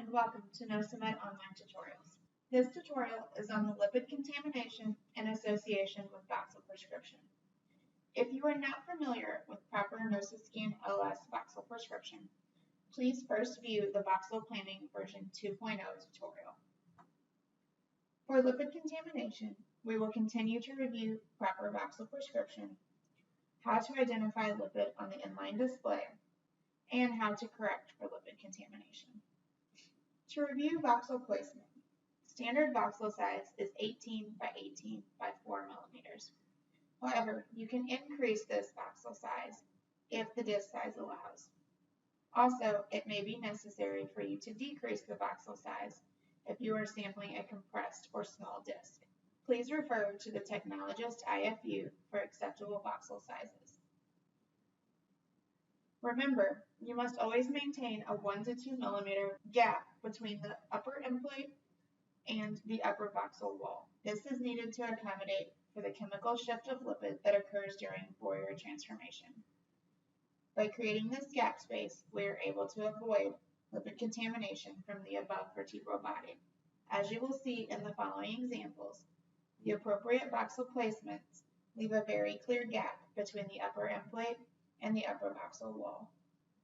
and welcome to Nociscan online tutorials. This tutorial is on the lipid contamination in association with voxel prescription. If you are not familiar with proper Nociscan-LS voxel prescription, please first view the voxel planning version 2.0 tutorial. For lipid contamination, we will continue to review proper voxel prescription, how to identify lipid on the inline display, and how to correct for lipid contamination. To review voxel placement, standard voxel size is 18 by 18 by 4 millimeters. However, you can increase this voxel size if the disc size allows. Also, it may be necessary for you to decrease the voxel size if you are sampling a compressed or small disc. Please refer to the Technologist IFU for acceptable voxel sizes. Remember, you must always maintain a 1 to 2 millimeter gap between the upper end plate and the upper voxel wall. This is needed to accommodate for the chemical shift of lipid that occurs during Fourier transformation. By creating this gap space, we are able to avoid lipid contamination from the above vertebral body. As you will see in the following examples, the appropriate voxel placements leave a very clear gap between the upper end plate and the upper voxel wall.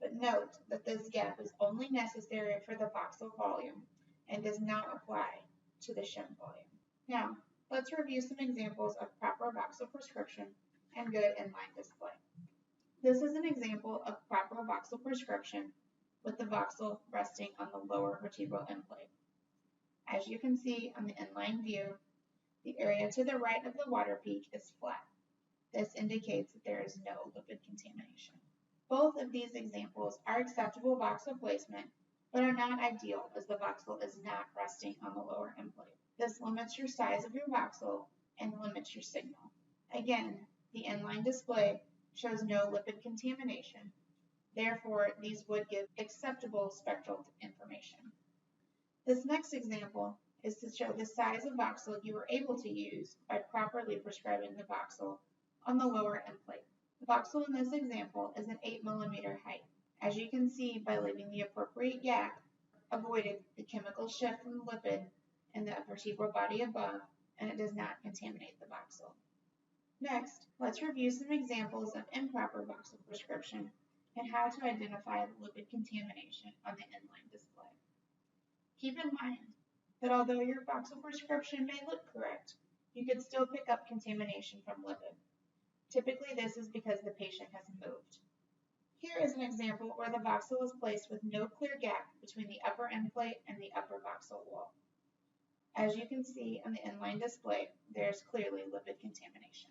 But note that this gap is only necessary for the voxel volume and does not apply to the shim volume. Now, let's review some examples of proper voxel prescription and good inline display. This is an example of proper voxel prescription with the voxel resting on the lower vertebral end plate. As you can see on the inline view, the area to the right of the water peak is flat. This indicates that there is no lipid contamination. Both of these examples are acceptable voxel placement, but are not ideal as the voxel is not resting on the lower end plate. This limits your size of your voxel and limits your signal. Again, the inline display shows no lipid contamination. Therefore, these would give acceptable spectral information. This next example is to show the size of voxel you were able to use by properly prescribing the voxel on the lower end plate. The voxel in this example is an 8 millimeter height. As you can see, by leaving the appropriate gap, avoided the chemical shift from lipid in the vertebral body above, and it does not contaminate the voxel. Next, let's review some examples of improper voxel prescription and how to identify lipid contamination on the inline display. Keep in mind that although your voxel prescription may look correct, you could still pick up contamination from lipid. Typically, this is because the patient has moved. Here is an example where the voxel is placed with no clear gap between the upper end plate and the upper voxel wall. As you can see on the inline display, there is clearly lipid contamination.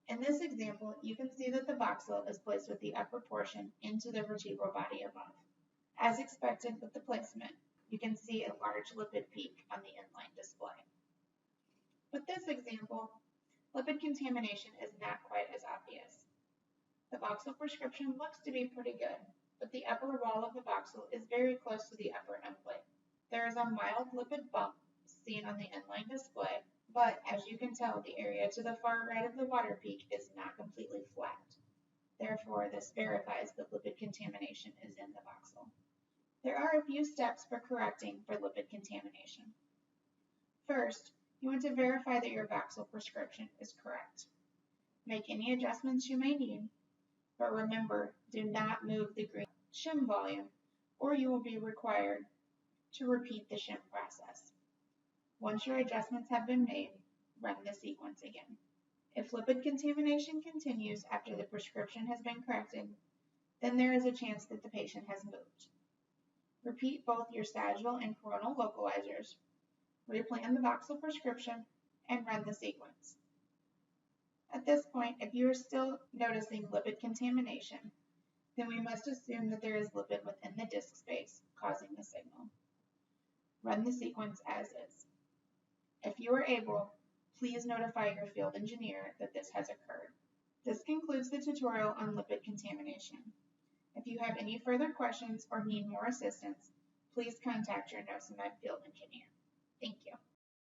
In this example, you can see that the voxel is placed with the upper portion into the vertebral body above. As expected with the placement, you can see a large lipid peak on the inline display. With this example, lipid contamination is not quite as obvious. The voxel prescription looks to be pretty good, but the upper wall of the voxel is very close to the upper end plate. There is a mild lipid bump seen on the inline display, but as you can tell, the area to the far right of the water peak is not completely flat. Therefore, this verifies that lipid contamination is in the voxel. There are a few steps for correcting for lipid contamination. First, you want to verify that your voxel prescription is correct. Make any adjustments you may need, but remember, do not move the green shim volume or you will be required to repeat the shim process. Once your adjustments have been made, run the sequence again. If lipid contamination continues after the prescription has been corrected, then there is a chance that the patient has moved. Repeat both your sagittal and coronal localizers, replan the voxel prescription, and run the sequence. At this point, if you are still noticing lipid contamination, then we must assume that there is lipid within the disc space causing the signal. Run the sequence as is. If you are able, please notify your field engineer that this has occurred. This concludes the tutorial on lipid contamination. If you have any further questions or need more assistance, please contact your Nociscan field engineer. Thank you.